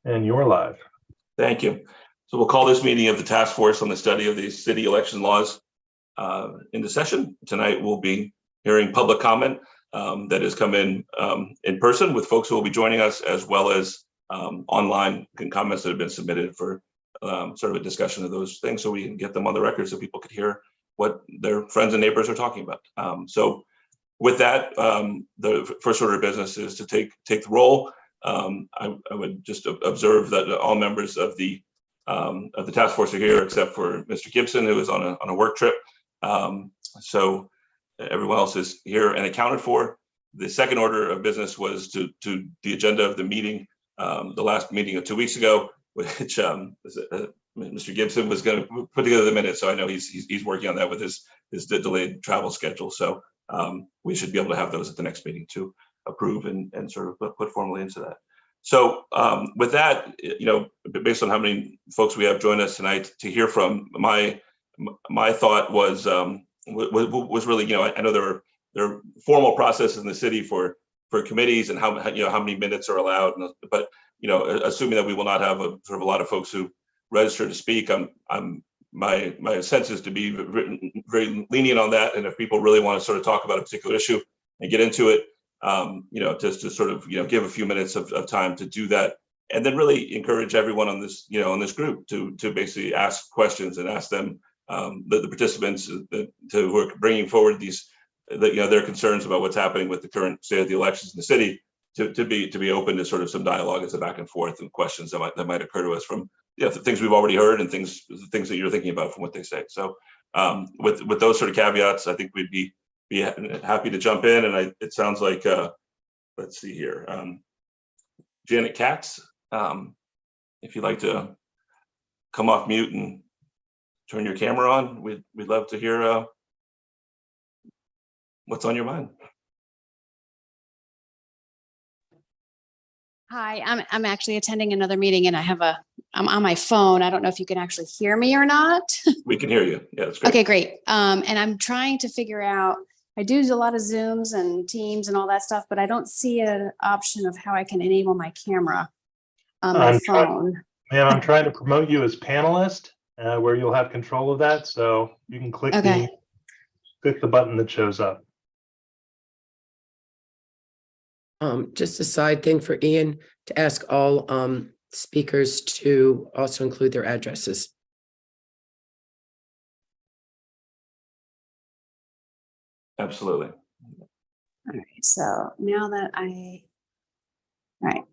And you're live. Thank you. So we'll call this meeting of the task force on the study of the city election laws into session. Tonight we'll be hearing public comment that has come in person with folks who will be joining us, as well as online comments that have been submitted for sort of a discussion of those things, so we can get them on the record so people could hear what their friends and neighbors are talking about. So with that, the first order of business is to take the roll. I would just observe that all members of the task force are here, except for Mr. Gibson, who is on a work trip. So everyone else is here and accounted for. The second order of business was to the agenda of the meeting, the last meeting of 2 weeks ago, which Mr. Gibson was going to put together the minutes. So I know he's working on that with his delayed travel schedule. So we should be able to have those at the next meeting to approve and sort of put formally into that. So with that, based on how many folks we have join us tonight to hear from, my thought was really, I know there are formal processes in the city for committees and how many minutes are allowed, but assuming that we will not have a lot of folks who register to speak, my sense is to be very lenient on that, and if people really want to sort of talk about a particular issue and get into it, just to sort of give a few minutes of time to do that, and then really encourage everyone on this on this group to basically ask questions and ask them the participants who are bringing forward these their concerns about what's happening with the current state of the elections in the city to be open to sort of some dialogue as a back and forth and questions that might occur to us from the things we've already heard and things that you're thinking about from what they say. So with those sort of caveats, I think we'd be happy to jump in. And it sounds like let's see here, Janet Katz, if you'd like to come off mute and turn your camera on, we'd love to hear what's on your mind. Hi, I'm actually attending another meeting, and I'm on my phone. I don't know if you can actually hear me or not. We can hear you. Yeah, that's great. Okay, great. And I'm trying to figure out, I do a lot of Zooms and Teams and all that stuff, but I don't see an option of how I can enable my camera on my phone. I'm trying to promote you as panelist, where you'll have control of that. So you can click the button that shows up. Just a side thing for Ian to ask all speakers to also include their addresses. Absolutely. All right. So now that all right.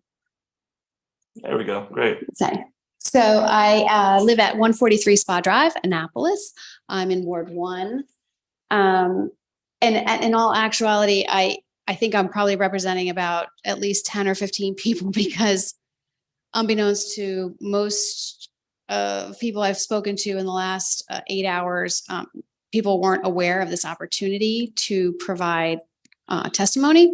There we go. Great. Okay. So I live at 143 Spa Drive, Annapolis. I'm in Ward 1. And in all actuality, I think I'm probably representing about at least 10 or 15 people, because unbeknownst to most people I've spoken to in the last 8 hours, people weren't aware of this opportunity to provide testimony.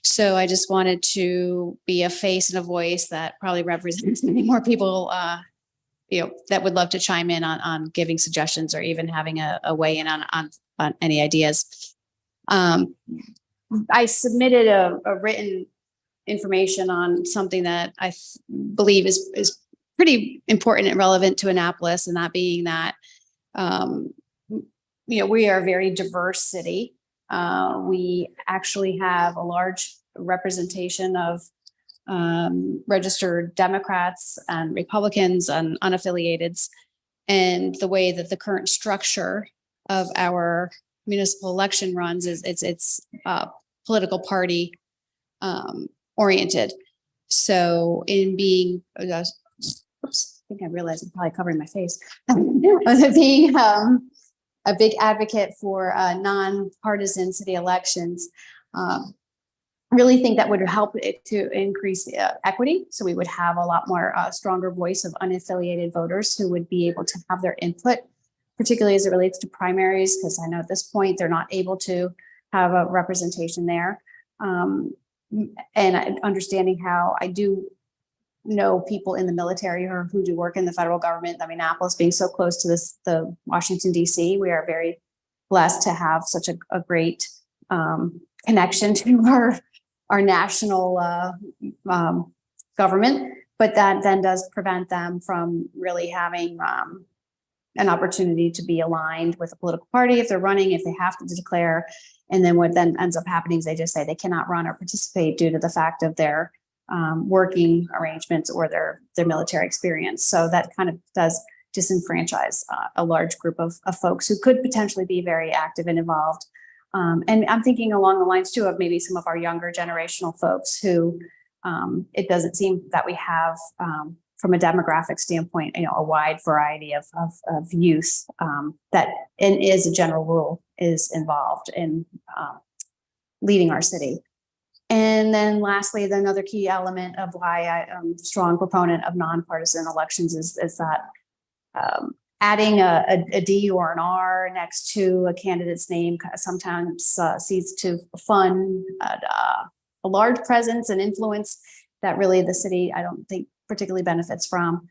So I just wanted to be a face and a voice that probably represents many more people, that would love to chime in on giving suggestions or even having a weigh in on any ideas. I submitted a written information on something that I believe is pretty important and relevant to Annapolis, and that being that, we are a very diverse city. We actually have a large representation of registered Democrats and Republicans and unaffiliateds, and the way that the current structure of our municipal election runs is it's political party oriented. So in being, oops, I think I realized I'm probably covering my face. Being a big advocate for non-partisan city elections, really think that would help it to increase equity. So we would have a lot more stronger voice of unaffiliated voters who would be able to have their input, particularly as it relates to primaries, because I know at this point they're not able to have a representation there. And understanding how I do know people in the military or who do work in the federal government. I mean, Annapolis being so close to the Washington, D.C., we are very blessed to have such a great connection to our national government. but that then does prevent them from really having an opportunity to be aligned with a political party if they're running, if they have to declare. And then what then ends up happening is they just say they cannot run or participate due to the fact of their working arrangements or their military experience. So that kind of does disenfranchise a large group of folks who could potentially be very active and involved. And I'm thinking along the lines too of maybe some of our younger generational folks who it doesn't seem that we have from a demographic standpoint, a wide variety of youth that, and is a general rule, is involved in leading our city. And then lastly, another key element of why I am a strong proponent of nonpartisan elections is that adding a D or an R next to a candidate's name sometimes seems to fund a large presence and influence that really the city, I don't think, particularly benefits from.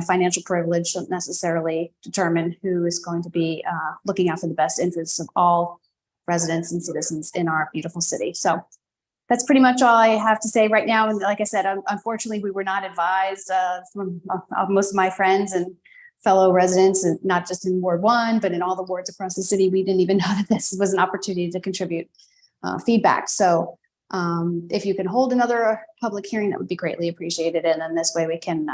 Financial privilege shouldn't necessarily determine who is going to be looking out for the best interests of all residents and citizens in our beautiful city. So that's pretty much all I have to say right now. And like I said, unfortunately, we were not advised from most of my friends and fellow residents, and not just in Ward 1, but in all the wards across the city. We didn't even know that this was an opportunity to contribute feedback. So if you can hold another public hearing, that would be greatly appreciated. And then this way we can,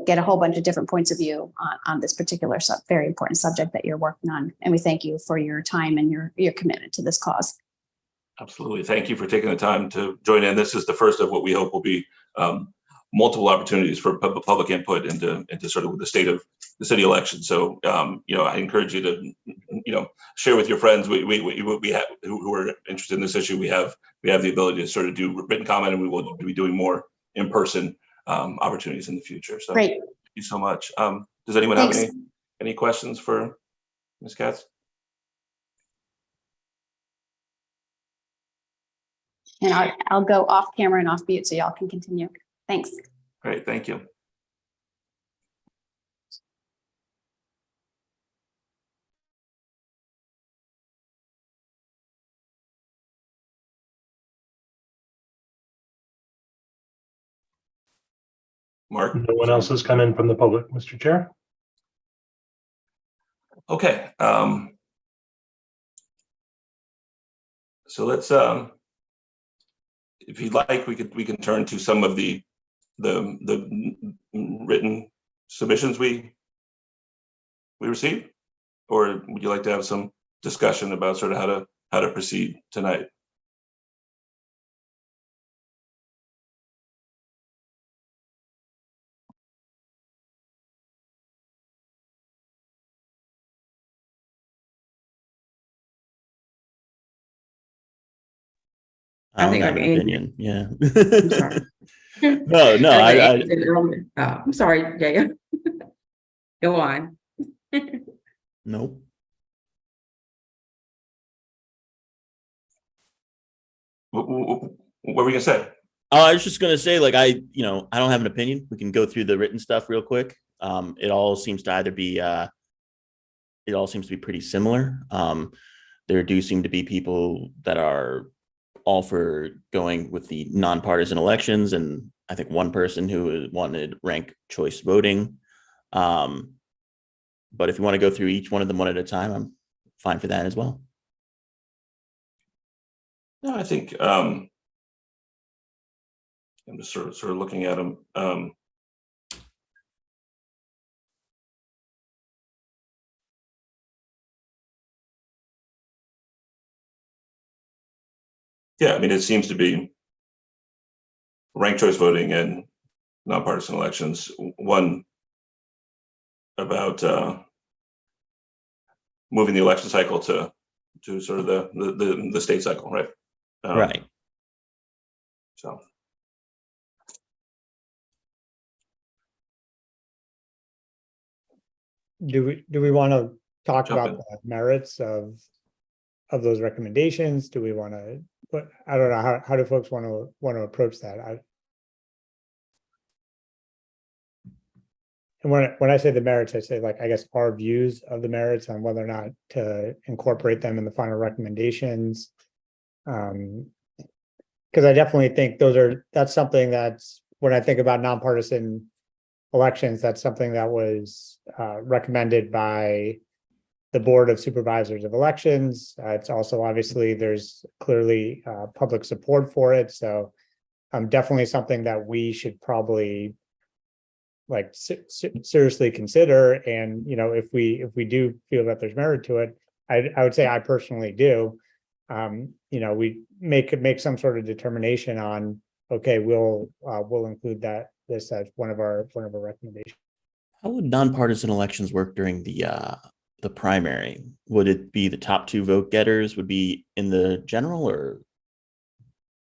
get a whole bunch of different points of view on this particular very important subject that you're working on. And we thank you for your time and your commitment to this cause. Absolutely. Thank you for taking the time to join in. This is the first of what we hope will be multiple opportunities for public input into sort of the state of the city election. So, I encourage you to, share with your friends. We have who are interested in this issue. We have the ability to sort of do written comment, and we will be doing more in-person opportunities in the future. So Great. Thank you so much. Does anyone have Thanks. any questions for Ms. Katz? And I'll go off camera and off mute so y'all can continue. Thanks. Great, thank you. Mark? No one else has come in from the public, Mr. Chair. Okay. So let's, if you'd like, we can turn to some of the written submissions we received, or would you like to have some discussion about sort of how to proceed tonight? I think have like an Andy. opinion. Yeah. I'm sorry. No, I'm sorry, Jaya. Go on. nope. What were we gonna say? I was just gonna say, like, I don't have an opinion. We can go through the written stuff real quick. It all seems to either be pretty similar. There do seem to be people that are all for going with the nonpartisan elections, and I think one person who wanted ranked choice voting. But if you want to go through each one of them one at a time, I'm fine for that as well. No, I think I'm just sort of looking at them. Yeah, I mean, it seems to be ranked choice voting and nonpartisan elections. One about moving the election cycle to sort of the state cycle, right? Right. So. Do we want to talk Jump about in. the merits of those recommendations? Do we want to put, I don't know, how do folks want to approach that? And when I say the merits, I say, like, I guess our views of the merits on whether or not to incorporate them in the final recommendations. Because I definitely think that's something that's when I think about nonpartisan elections, that's something that was recommended by the Board of Supervisors of Elections. It's also obviously there's clearly public support for it. So definitely something that we should probably like seriously consider. And, you know, if we do feel that there's merit to it, I would say I personally do. You know, we make some sort of determination on, okay, we'll include this as one of our recommendations. How would nonpartisan elections work during the primary? Would it be the top 2 vote getters would be in the general, or?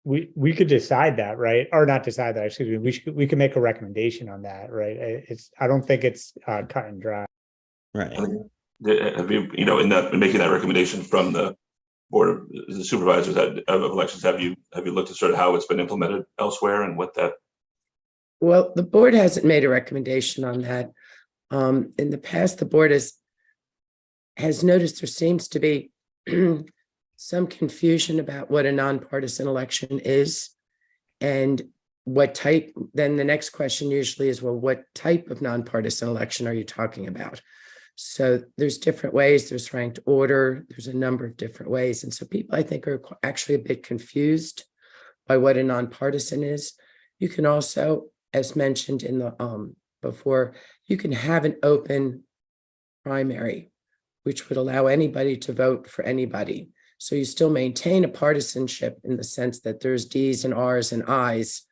We could decide that, right? Or not decide that, excuse me. We could make a recommendation on that, right? I don't think it's cut and dry. Right. Have you, you know, in making that recommendation from the Board of the Supervisors of Elections, have you looked at sort of how it's been implemented elsewhere and what that? Well, the board hasn't made a recommendation on that. In the past, the board has noticed there seems to be some confusion about what a nonpartisan election is and what type. Then the next question usually is, well, what type of nonpartisan election are you talking about? So there's different ways. There's ranked order. There's a number of different ways. And so people, I think, are actually a bit confused by what a nonpartisan is. You can also, as mentioned in the before, you can have an open primary, which would allow anybody to vote for anybody. So you still maintain a partisanship in the sense that there's D's and R's and I's,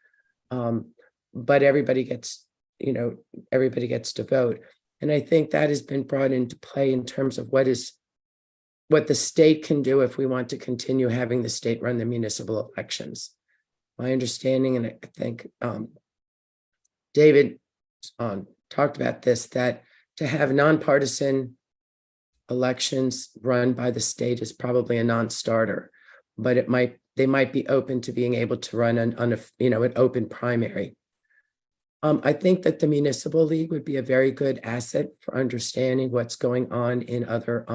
but everybody gets to vote. And I think that has been brought into play in terms of what the state can do if we want to continue having the state run the municipal elections. My understanding, and I think David talked about this, that to have nonpartisan elections run by the state is probably a non-starter, but they might be open to being able to run an open primary. I think that the municipal league would be a very good asset for understanding what's going on in other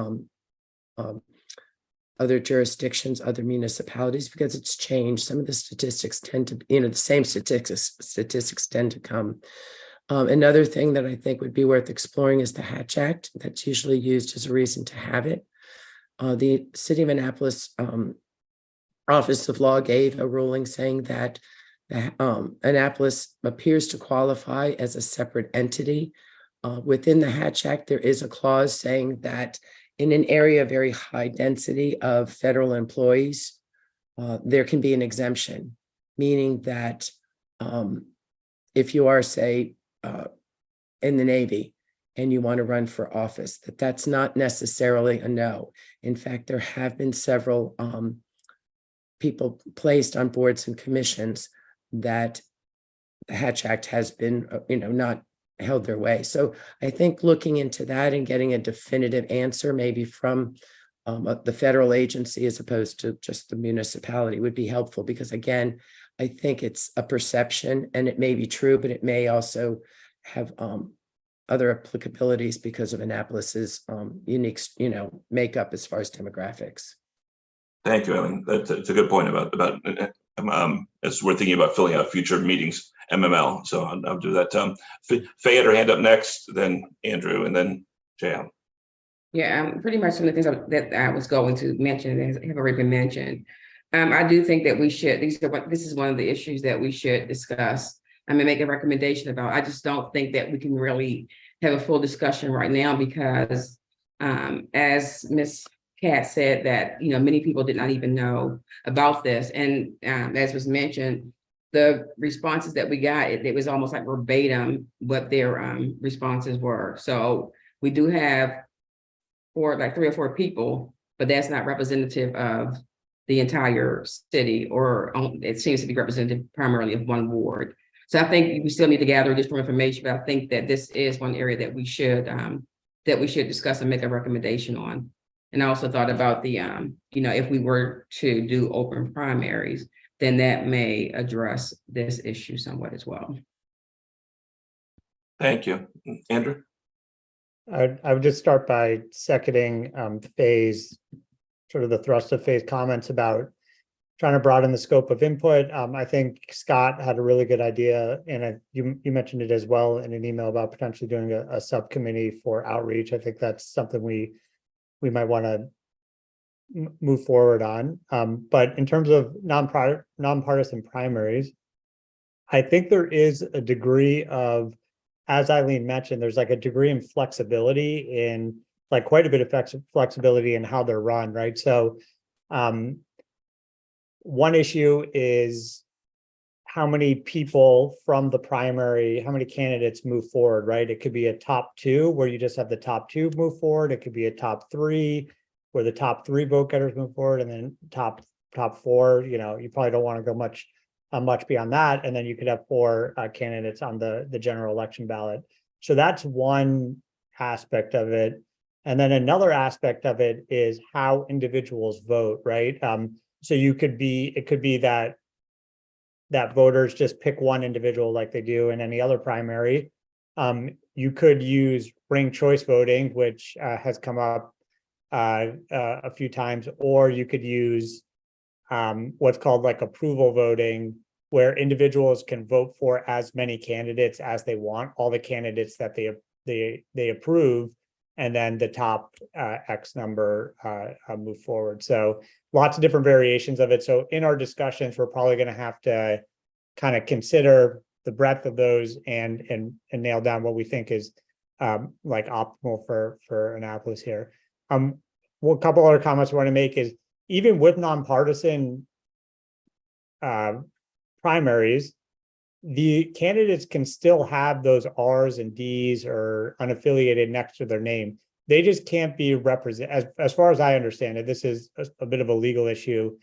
jurisdictions, other municipalities, because it's changed. Some of the statistics tend to, the same statistics tend to come. Another thing that I think would be worth exploring is the Hatch Act. That's usually used as a reason to have it. The City of Annapolis Office of Law gave a ruling saying that Annapolis appears to qualify as a separate entity. Within the Hatch Act, there is a clause saying that in an area of very high density of federal employees, there can be an exemption, meaning that if you are, say, in the Navy and you want to run for office, that's not necessarily a no. In fact, there have been several people placed on boards and commissions that the Hatch Act has been, not held their way. So I think looking into that and getting a definitive answer, maybe from the federal agency as opposed to just the municipality, would be helpful, because again, I think it's a perception and it may be true, but it may also have other applicabilities because of Annapolis's unique, makeup as far as demographics. Thank you, Eileen. That's a good point about as we're thinking about filling out future meetings, MML. So I'll do that. Faye had her hand up next, then Andrew, and then Jan. Yeah, pretty much some of the things that I was going to mention have already been mentioned. I do think that we should, this is one of the issues that we should discuss. I'm gonna make a recommendation about. I just don't think that we can really have a full discussion right now because as Ms. Kat said, that many people did not even know about this. And as was mentioned, the responses that we got, it was almost like verbatim what their responses were. So we do have like 3 or 4 people, but that's not representative of the entire city, or it seems to be representative primarily of one ward. So I think we still need to gather additional information, but I think that this is one area that we should discuss and make a recommendation on. And I also thought about the, if we were to do open primaries, then that may address this issue somewhat as well. Thank you. Andrew? I would just start by seconding Faye's, sort of the thrust of Faye's comments about trying to broaden the scope of input. I think Scott had a really good idea, and you mentioned it as well in an email about potentially doing a subcommittee for outreach. I think that's something we might want to move forward on. But in terms of nonpartisan primaries, I think there is a degree of, as Eileen mentioned, there's like a degree in flexibility in like quite a bit of flexibility in how they're run, right? So one issue is how many people from the primary, how many candidates move forward, right? It could be a top 2 where you just have the top 2 move forward. It could be a top 3 where the top 3 vote getters move forward, and then top 4, you know, you probably don't want to go much beyond that. And then you could have 4 candidates on the general election ballot. So that's one aspect of it. And then another aspect of it is how individuals vote, right? So it could be that voters just pick one individual like they do in any other primary. You could use ranked choice voting, which has come up a few times, or you could use what's called like approval voting, where individuals can vote for as many candidates as they want, all the candidates that they approve, and then the top X number move forward. So lots of different variations of it. So in our discussions, we're probably going to have to kind of consider the breadth of those and nail down what we think is like optimal for Annapolis here. Well, a couple other comments I want to make is even with nonpartisan primaries, the candidates can still have those R's and D's or unaffiliated next to their name. They just can't be represented, as far as I understand it. This is a bit of a legal issue,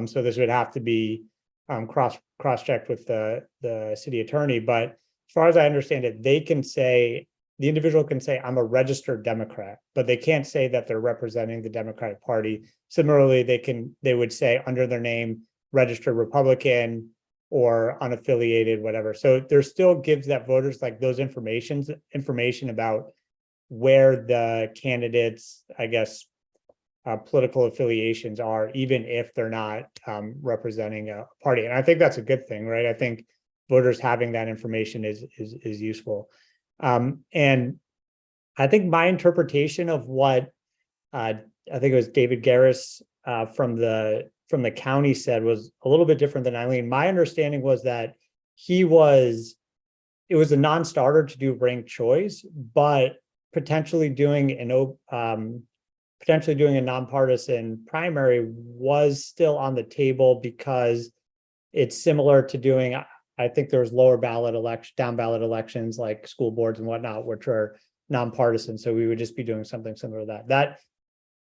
so this would have to be cross-checked with the city attorney. But as far as I understand it, they can say, the individual can say, I'm a registered Democrat, but they can't say that they're representing the Democratic Party. Similarly, they would say under their name, registered Republican or unaffiliated, whatever. So there still gives that voters like those information about where the candidates, I guess, political affiliations are, even if they're not representing a party. And I think that's a good thing, right? I think voters having that information is useful. And I think my interpretation of what I think it was David Garris from the county said was a little bit different than Eileen. My understanding was that it was a non-starter to do ranked choice, but potentially doing a nonpartisan primary was still on the table because it's similar to doing, I think there was down ballot elections like school boards and whatnot, which are nonpartisan. So we would just be doing something similar to that.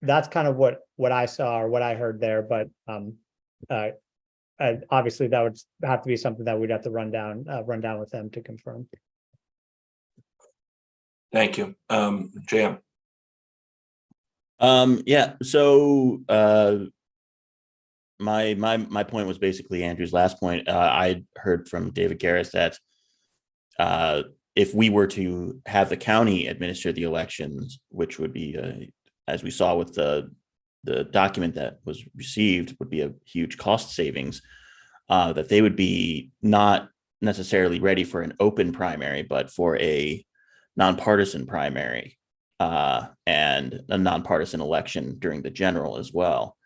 That's kind of what I saw or what I heard there, but obviously that would have to be something that we'd have to run down with them to confirm. Thank you. JM. Yeah, so my point was basically Andrew's last point. I heard from David Garris that if we were to have the county administer the elections, which would be as we saw with the document that was received, would be a huge cost savings, that they would be not necessarily ready for an open primary, but for a nonpartisan primary and a nonpartisan election during the general as well.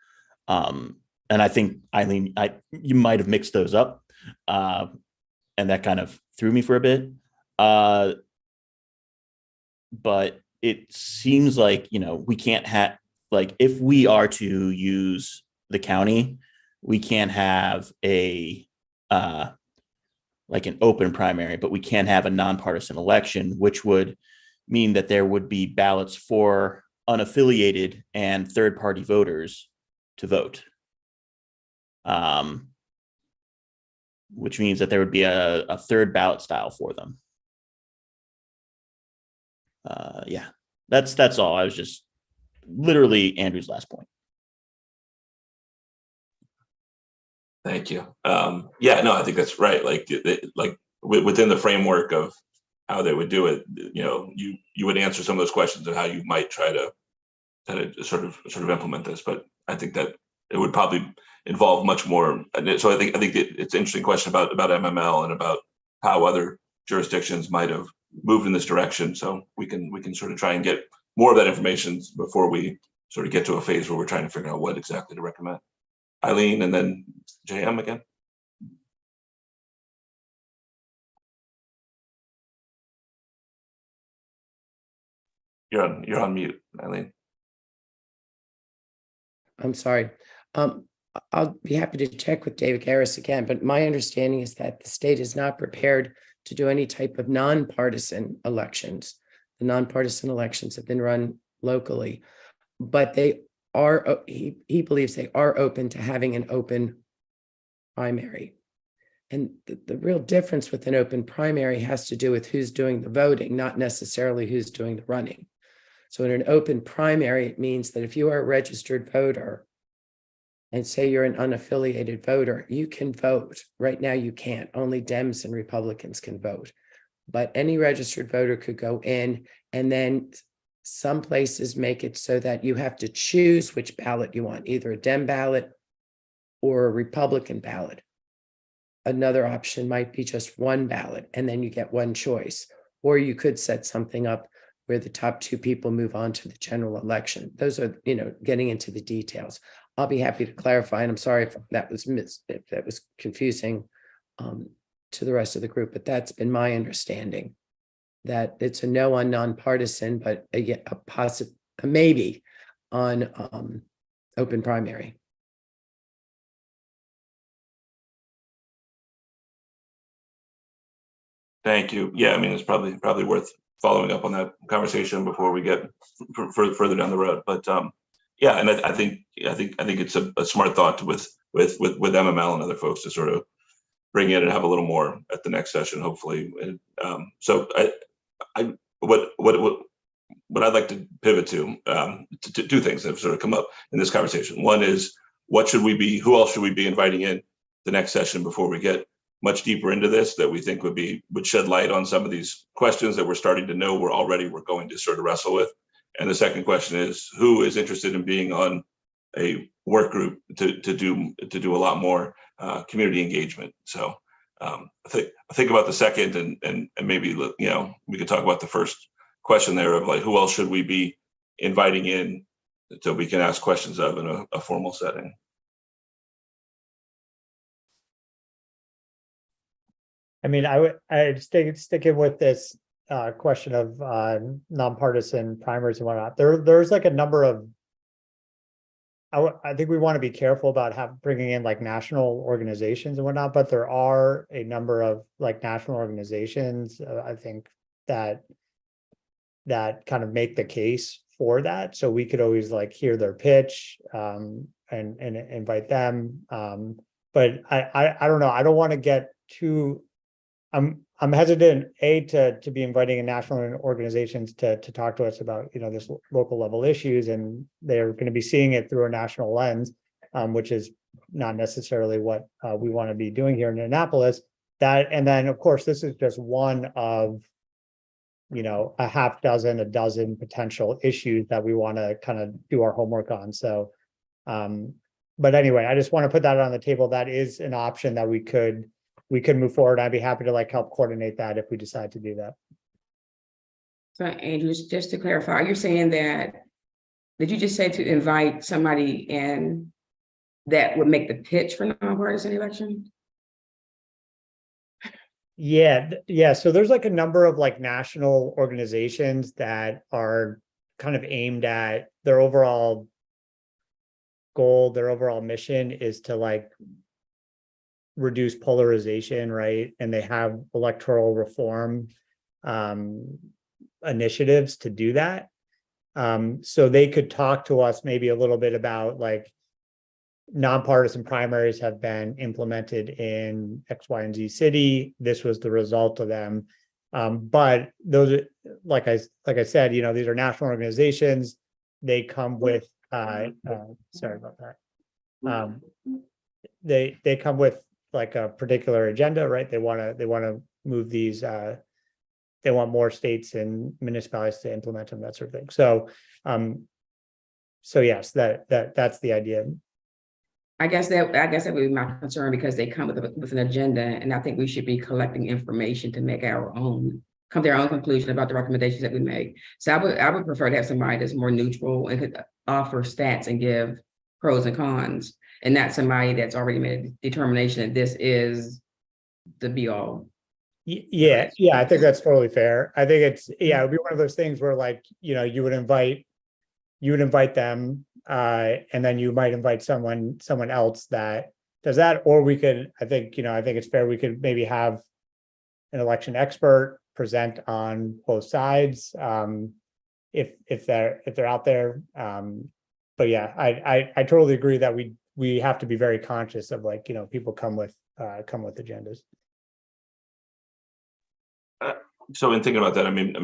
And I think, Eileen, you might have mixed those up, and that kind of threw me for a bit. But it seems like, we can't have, like, if we are to use the county, we can't have like an open primary, but we can have a nonpartisan election, which would mean that there would be ballots for unaffiliated and third-party voters to vote. Which means that there would be a third ballot style for them. Yeah, that's all. I was just literally Andrew's last point. Thank you. Yeah, no, I think that's right. Like within the framework of how they would do it, you would answer some of those questions of how you might try to sort of implement this. But I think that it would probably involve much more. And so I think it's an interesting question about MML and about how other jurisdictions might have moved in this direction. So we can sort of try and get more of that information before we sort of get to a phase where we're trying to figure out what exactly to recommend. Eileen and then JM again. You're on mute, Eileen. I'm sorry. I'll be happy to check with David Garris again, but my understanding is that the state is not prepared to do any type of nonpartisan elections. The nonpartisan elections have been run locally, but they are, he believes they are open to having an open primary. And the real difference with an open primary has to do with who's doing the voting, not necessarily who's doing the running. So in an open primary, it means that if you are a registered voter and say you're an unaffiliated voter, you can vote. Right now, you can't. Only Dems and Republicans can vote. But any registered voter could go in, and then some places make it so that you have to choose which ballot you want, either a Dem ballot or a Republican ballot. Another option might be just one ballot, and then you get one choice. Or you could set something up where the top two people move on to the general election. Those are, getting into the details. I'll be happy to clarify, and I'm sorry if that was confusing to the rest of the group, but that's been my understanding, that it's a no on nonpartisan, but a maybe on open primary. Thank you. Yeah, I mean, it's probably worth following up on that conversation before we get further down the road. But yeah, and I think it's a smart thought with MML and other folks to sort of bring in and have a little more at the next session, hopefully. So what I'd like to pivot to two things that have sort of come up in this conversation. One is, who else should we be inviting in the next session before we get much deeper into this, that we think would shed light on some of these questions that we're starting to know we're going to sort of wrestle with. And the second question is, who is interested in being on a work group to do a lot more community engagement? So I think about the second, and maybe we could talk about the first question there of like, who else should we be inviting in so we can ask questions of in a formal setting. I mean, I'd stick in with this question of nonpartisan primaries and whatnot. There's like a number of, I think we want to be careful about bringing in like national organizations and whatnot, but there are a number of like national organizations, I think that kind of make the case for that. So we could always like hear their pitch and invite them. But I don't know. I don't want to get too. I'm hesitant to be inviting in national organizations to talk to us about this local level issues, and they're going to be seeing it through a national lens, which is not necessarily what we want to be doing here in Annapolis. And then of course this is just one of a half dozen, a dozen potential issues that we want to kind of do our homework on. So, but anyway, I just want to put that on the table. That is an option that we could move forward. I'd be happy to like help coordinate that if we decide to do that. So Andrew, just to clarify, you're saying that, did you just say to invite somebody in that would make the pitch for nonpartisan election? Yeah. So there's like a number of like national organizations that are kind of aimed at their overall goal, their overall mission is to like reduce polarization, right? And they have electoral reform initiatives to do that. So they could talk to us maybe a little bit about like nonpartisan primaries have been implemented in X, Y, and Z city. This was the result of them. But those are, like I said, these are national organizations. They come with sorry about that. They come with like a particular agenda, right? They want to move these. They want more states and municipalities to implement them, that sort of thing. So, so yes, that's the idea. I guess that would be my concern because they come with an agenda, and I think we should be collecting information to make our own, come to our own conclusion about the recommendations that we make. So I would prefer to have somebody that's more neutral and could offer stats and give pros and cons, and not somebody that's already made a determination that this is the be all. Yeah, I think that's totally fair. I think it's, yeah, it would be one of those things where like, you would invite them, and then you might invite someone else that does that, or we could, I think it's fair, we could maybe have an election expert present on both sides, if they're out there. But yeah, I totally agree that we have to be very conscious of like, people come with agendas. So in thinking about that, I mean,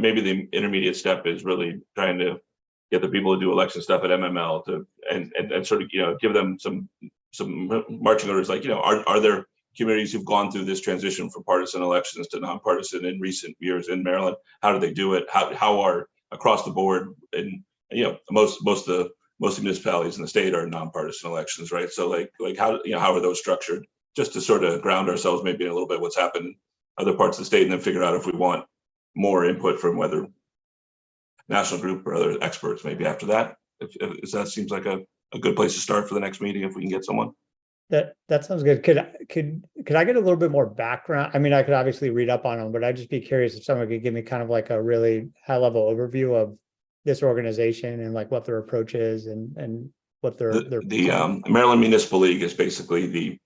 maybe the intermediate step is really trying to get the people who do election stuff at MML to and sort of give them some marching orders, like are there communities who've gone through this transition from partisan elections to nonpartisan in recent years in Maryland? How do they do it? How are across the board? And most of the municipalities in the state are nonpartisan elections, right? So like how are those structured? Just to sort of ground ourselves maybe in a little bit what's happened in other parts of the state, and then figure out if we want more input from whether national group or other experts maybe after that. If that seems like a good place to start for the next meeting, if we can get someone. That sounds good. Could I get a little bit more background? I mean, I could obviously read up on them, but I'd just be curious if someone could give me kind of like a really high level overview of this organization and like what their approach is and what the Maryland Municipal League is basically the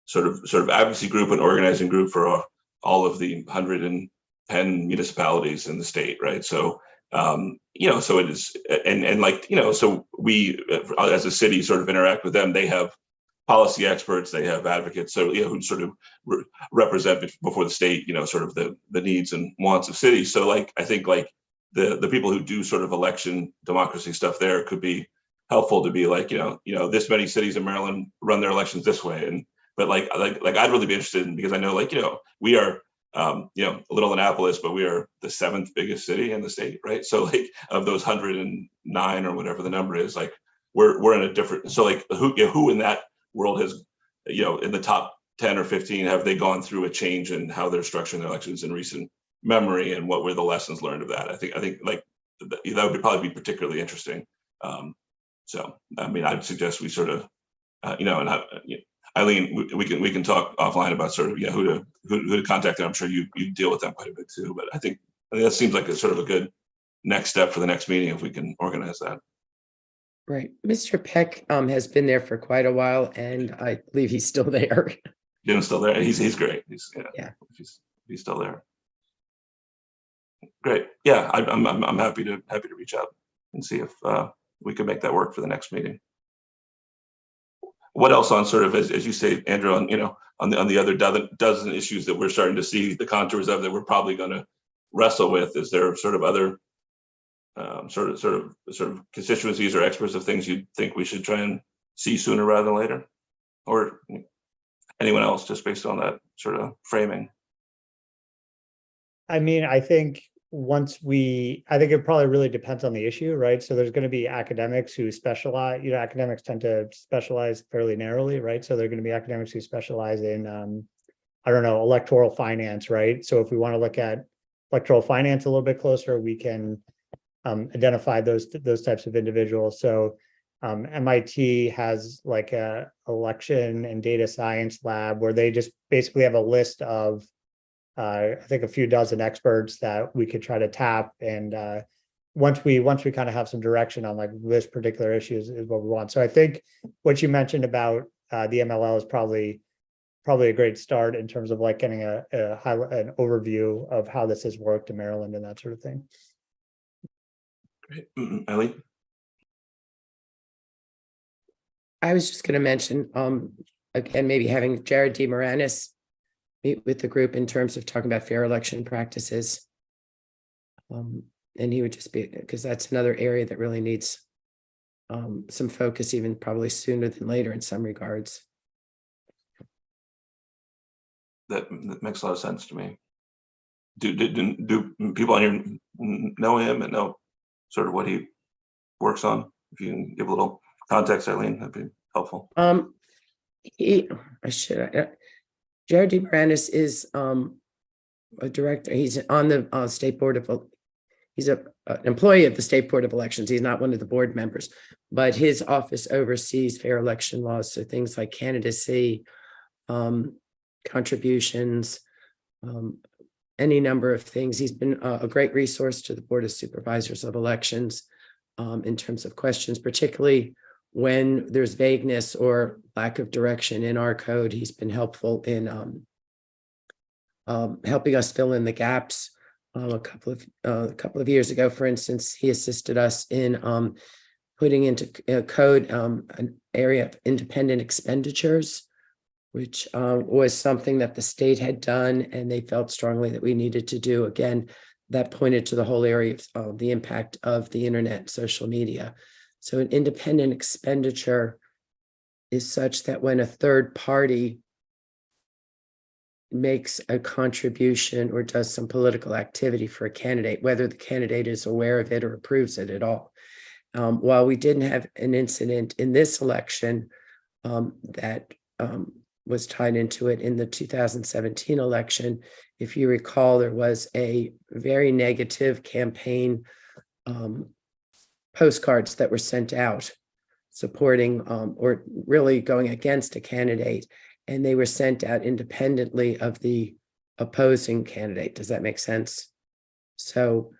sort of advocacy group and organizing group for all of the 110 municipalities in the state, right? So so it is, and like so we as a city sort of interact with them. They have policy experts, they have advocates, so who sort of represent before the state, sort of the needs and wants of cities. So like I think like the people who do sort of election democracy stuff there could be helpful to be like this many cities in Maryland run their elections this way, but like I'd really be interested in, because I know like we are Little Annapolis, but we are the 7th biggest city in the state, right? So like of those 109 or whatever the number is, like we're in a different, so like who in that world has, in the top 10 or 15, have they gone through a change in how they're structuring their elections in recent memory, and what were the lessons learned of that? I think like that would probably be particularly interesting. So I mean, I'd suggest we sort of, Eileen, we can talk offline about sort of who to contact. I'm sure you deal with them quite a bit too, but I think that seems like a sort of a good next step for the next meeting if we can organize that. Right. Mr. Peck has been there for quite a while, and I believe he's still there. Jim's still there. He's great. He's still there. Great. Yeah, I'm happy to reach out and see if we can make that work for the next meeting. What else on sort of, as you say, Andrew, on the other dozen issues that we're starting to see the contours of, that we're probably going to wrestle with? Is there sort of other sort of constituencies or experts of things you think we should try and see sooner rather than later, or anyone else, just based on that sort of framing? I mean, I think it probably really depends on the issue, right? So there's going to be academics who specialize, academics tend to specialize fairly narrowly, right? So there are going to be academics who specialize in, electoral finance, right? So if we want to look at electoral finance a little bit closer, we can identify those types of individuals. So MIT has like a election and data science lab where they just basically have a list of I think a few dozen experts that we could try to tap, and once we kind of have some direction on like this particular issue is what we want. So I think what you mentioned about the MLL is probably a great start in terms of like getting an overview of how this has worked in Maryland and that sort of thing. Great. Eileen? I was just going to mention, again, maybe having Jared DeMoranis meet with the group in terms of talking about fair election practices. And he would just be, because that's another area that really needs some focus, even probably sooner than later in some regards. That makes a lot of sense to me. Do people on here know him and know sort of what he works on? If you can give a little context, Eileen, that'd be helpful. Jared DeMaranis is a director. He's on the state board of, he's an employee of the State Board of Elections. He's not one of the board members, but his office oversees fair election laws. So things like candidacy, contributions, any number of things. He's been a great resource to the Board of Supervisors of Elections in terms of questions, particularly when there's vagueness or lack of direction in our code. He's been helpful in helping us fill in the gaps. A couple of years ago, for instance, he assisted us in putting into code an area of independent expenditures, which was something that the state had done, and they felt strongly that we needed to do. Again, that pointed to the whole area of the impact of the internet and social media. So an independent expenditure is such that when a third party makes a contribution or does some political activity for a candidate, whether the candidate is aware of it or approves it at all. While we didn't have an incident in this election that was tied into it in the 2017 election, if you recall, there was a very negative campaign postcards that were sent out supporting or really going against a candidate, and they were sent out independently of the opposing candidate. Does that make sense? So,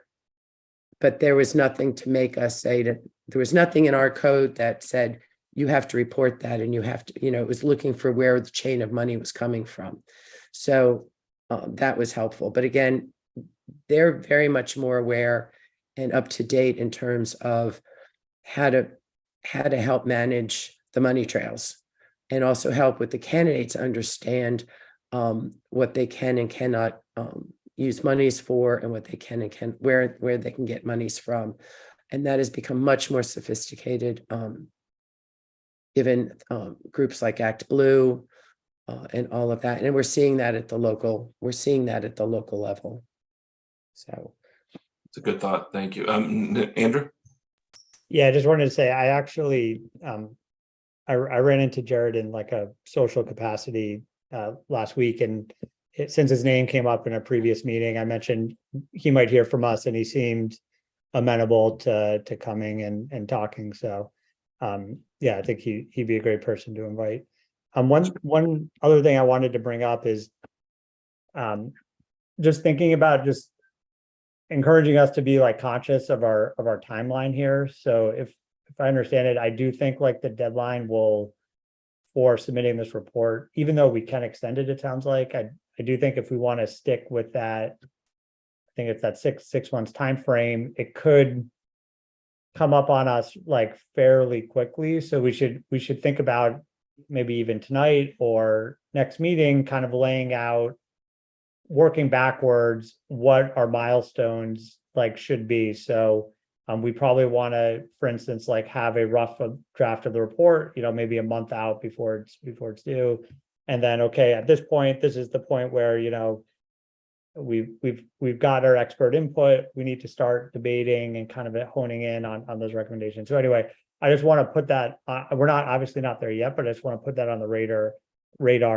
but there was nothing to make us say that there was nothing in our code that said you have to report that and you have to, it was looking for where the chain of money was coming from. So that was helpful. But again, they're very much more aware and up to date in terms of how to help manage the money trails, and also help with the candidates understand what they can and cannot use monies for, and what they can and can where they can get monies from. And that has become much more sophisticated given groups like Act Blue and all of that. And we're seeing that at the local level. So it's a good thought. Thank you. Andrew? Yeah, I just wanted to say, I actually, I ran into Jared in like a social capacity last week, and since his name came up in a previous meeting, I mentioned he might hear from us, and he seemed amenable to coming and talking. So yeah, I think he'd be a great person to invite. One other thing I wanted to bring up is just thinking about just encouraging us to be like conscious of our timeline here. So if I understand it, I do think like the deadline for submitting this report, even though we can extend it sounds like, I do think if we want to stick with that, I think it's that six months time frame, it could come up on us like fairly quickly. So we should think about maybe even tonight or next meeting, kind of laying out, working backwards, what our milestones like should be. So we probably want to, for instance, like have a rough draft of the report, maybe a month out before it's due. And then, okay, at this point, this is the point where, we've got our expert input. We need to start debating and kind of honing in on those recommendations. So anyway, I just want to put that, we're obviously not there yet, but I just want to put that on the radar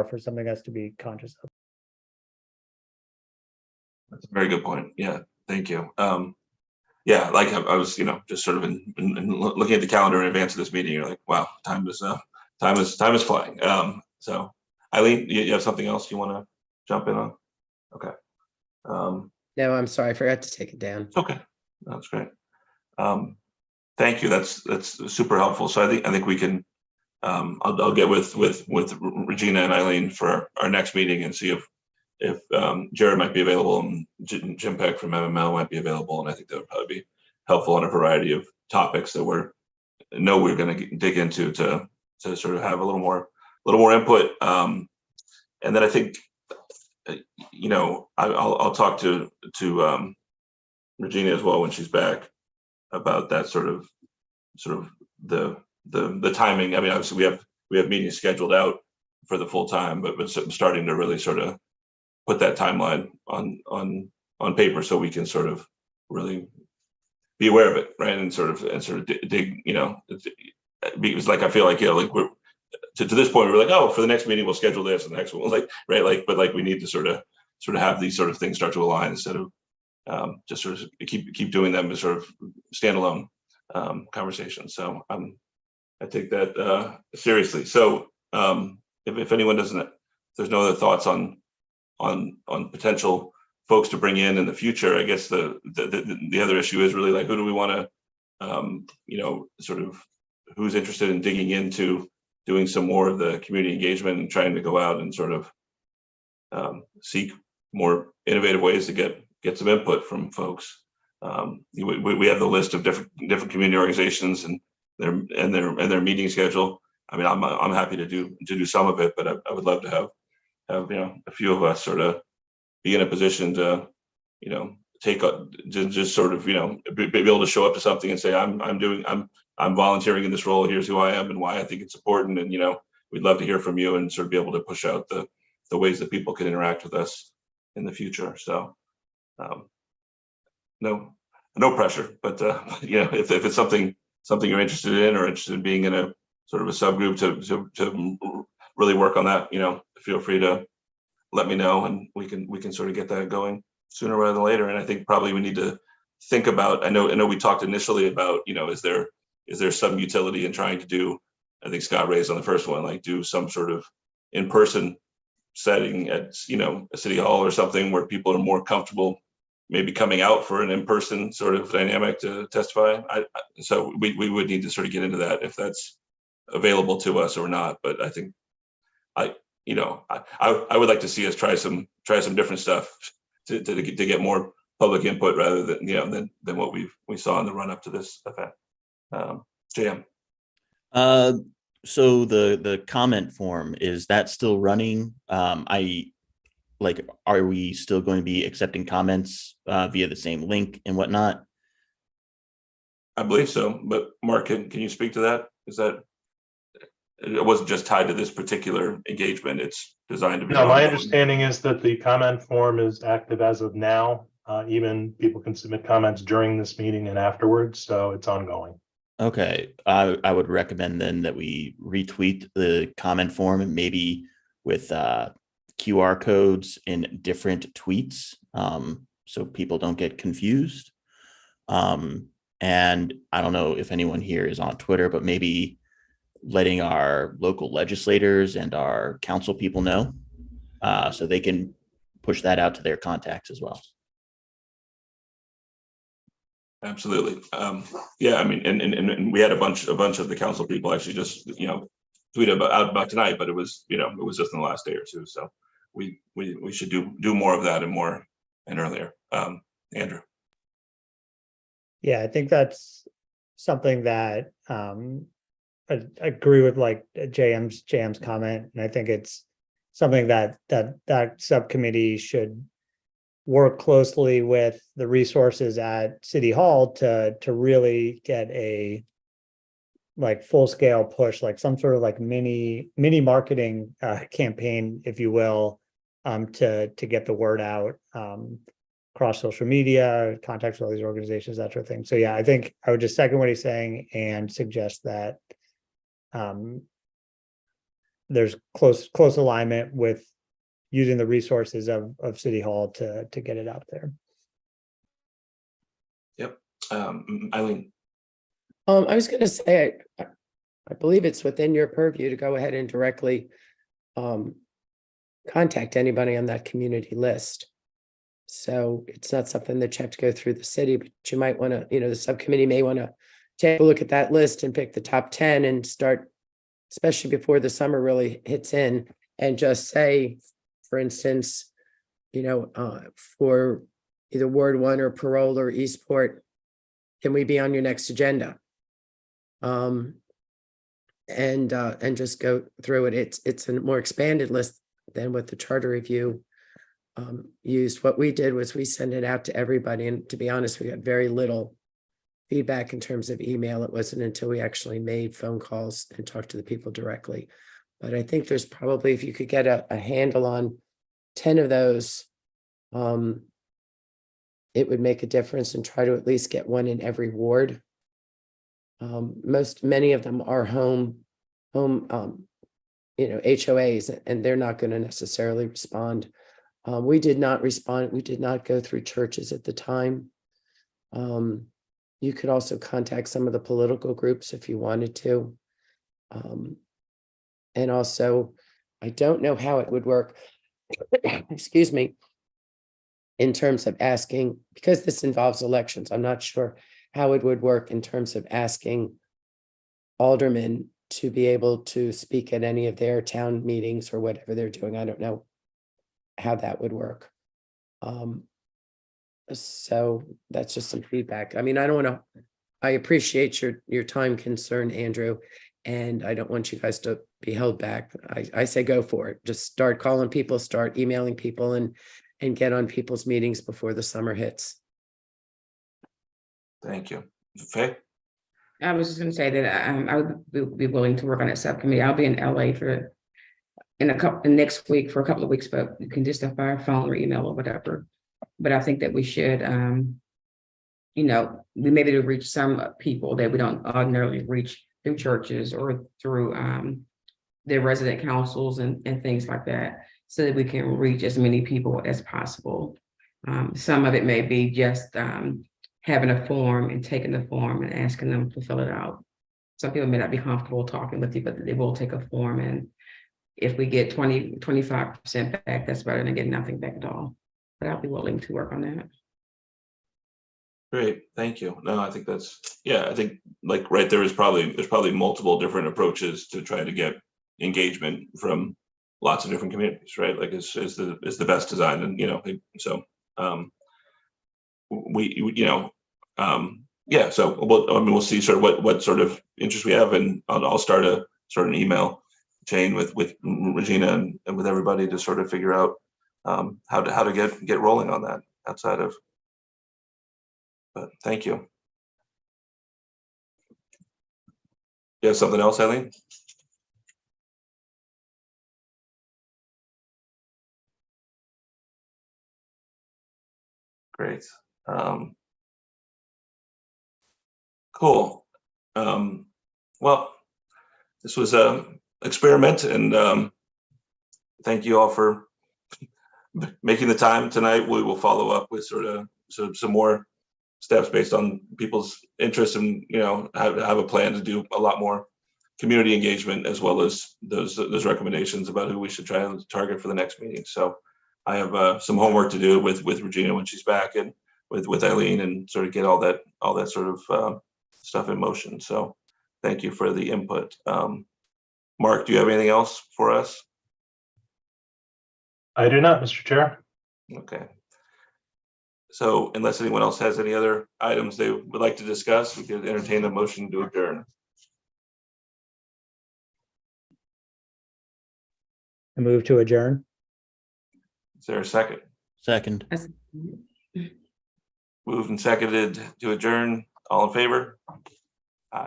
for something that's to be conscious of. That's a very good point. Yeah, thank you. Yeah, like I was, just sort of in looking at the calendar in advance of this meeting, you're like, wow, time is flying. So Eileen, you have something else you want to jump in on? Okay. no, I'm sorry, I forgot to take it down. Okay, that's great. Thank you. That's super helpful. So I think we can. I'll get with Regina and Eileen for our next meeting and see if Jared might be available and Jim Peck from MML might be available, and I think that would probably be helpful on a variety of topics that we're going to dig into to sort of have a little more input. And then I think I'll talk to Regina as well when she's back about that sort of the timing. I mean, obviously we have meetings scheduled out for the full time, but starting to really sort of put that timeline on paper so we can sort of really be aware of it, right? And sort of dig, because like I feel like like to this point, we're like, oh, for the next meeting, we'll schedule this, and the next one, like, right, like, but like, we need to sort of have these sort of things start to align instead of just sort of keep doing them as sort of standalone conversations. So I take that seriously. So if anyone doesn't, if there's no other thoughts on potential folks to bring in the future, I guess the other issue is really like, who do we want to, sort of, who's interested in digging into doing some more of the community engagement and trying to go out and sort of seek more innovative ways to get some input from folks. We have the list of different community organizations and their meeting schedule. I mean, I'm happy to do some of it, but I would love to have a few of us sort of be in a position to take just sort of be able to show up to something and say, I'm volunteering in this role. Here's who I am and why I think it's important. And we'd love to hear from you and sort of be able to push out the ways that people can interact with us in the future. So no pressure, but if it's something you're interested in or interested in being in a sort of a subgroup to really work on that, feel free to let me know, and we can sort of get that going sooner rather than later. And I think probably we need to think about, I know we talked initially about, is there some utility in trying to do, I think Scott raised on the first one, like do some sort of in-person setting at, a city hall or something where people are more comfortable maybe coming out for an in-person sort of dynamic to testify. So we would need to sort of get into that if that's available to us or not. But I think I would like to see us try some different stuff to get more public input rather than than what we saw in the run up to this event. JM. So the comment form, is that still running? Are we still going to be accepting comments via the same link and whatnot? I believe so, but Mark, can you speak to that? Is that it wasn't just tied to this particular engagement? It's designed to be. No, my understanding is that the comment form is active as of now. Even people can submit comments during this meeting and afterwards, so it's ongoing. Okay, I would recommend then that we retweet the comment form and maybe with QR codes in different tweets, so people don't get confused. And I don't know if anyone here is on Twitter, but maybe letting our local legislators and our council people know, so they can push that out to their contacts as well. Absolutely. Yeah, I mean, and we had a bunch of the council people actually just tweet about tonight, but it was just in the last day or two. So we should do more of that and earlier. Andrew. Yeah, I think that's something that I agree with, like JM's comment, and I think it's something that subcommittee should work closely with the resources at City Hall to really get a like full scale push, like some sort of like mini marketing campaign, if you will, to get the word out across social media, contacts with all these organizations, that sort of thing. So yeah, I think I would just second what he's saying and suggest that there's close alignment with using the resources of City Hall to get it out there. Yep. Eileen. I was going to say, I believe it's within your purview to go ahead and directly contact anybody on that community list. So it's not something that you have to go through the city, but you might want to, the subcommittee may want to take a look at that list and pick the top 10 and start, especially before the summer really hits in, and just say, for instance, for either Ward 1 or Parole or Eastport, can we be on your next agenda? And just go through it. It's a more expanded list than what the charter review used. What we did was we sent it out to everybody, and to be honest, we got very little feedback in terms of email. It wasn't until we actually made phone calls and talked to the people directly. But I think there's probably, if you could get a handle on 10 of those, it would make a difference, and try to at least get one in every ward. Many of them are home HOAs, and they're not going to necessarily respond. We did not respond. We did not go through churches at the time. You could also contact some of the political groups if you wanted to. And also, I don't know how it would work, excuse me, in terms of asking, because this involves elections, I'm not sure how it would work in terms of asking aldermen to be able to speak at any of their town meetings or whatever they're doing. I don't know how that would work. So that's just some feedback. I mean, I appreciate your time concern, Andrew, and I don't want you guys to be held back. I say go for it. Just start calling people, start emailing people, and get on people's meetings before the summer hits. Thank you. Faye? I was just gonna say that I would be willing to work on that subcommittee. I'll be in LA next week for a couple of weeks, but you can just by phone or email or whatever. But I think that we should, we maybe to reach some people that we don't ordinarily reach through churches or through their resident councils and things like that, so that we can reach as many people as possible. Some of it may be just having a form and taking the form and asking them to fill it out. Some people may not be comfortable talking with you, but they will take a form, and if we get 25% back, that's better than getting nothing back at all. But I'll be willing to work on that. Great, thank you. No, I think I think like right there's probably multiple different approaches to try to get engagement from lots of different communities, right? Like is the best design, and so so we'll see sort of what sort of interest we have, and I'll start an email chain with Regina and with everybody to sort of figure out how to get rolling on that outside of. But thank you. You have something else, Eileen? Great. Cool. Well, this was an experiment, and thank you all for making the time tonight. We will follow up with sort of some more steps based on people's interest, and have a plan to do a lot more community engagement, as well as those recommendations about who we should try and target for the next meeting. So I have some homework to do with Regina when she's back, and with Eileen, and sort of get all that sort of stuff in motion. So thank you for the input. Mark, do you have anything else for us? I do not, Mr. Chair. Okay. So unless anyone else has any other items they would like to discuss, we could entertain a motion to adjourn. I move to adjourn. Is there a second? Second. Moved and seconded to adjourn. All in favor?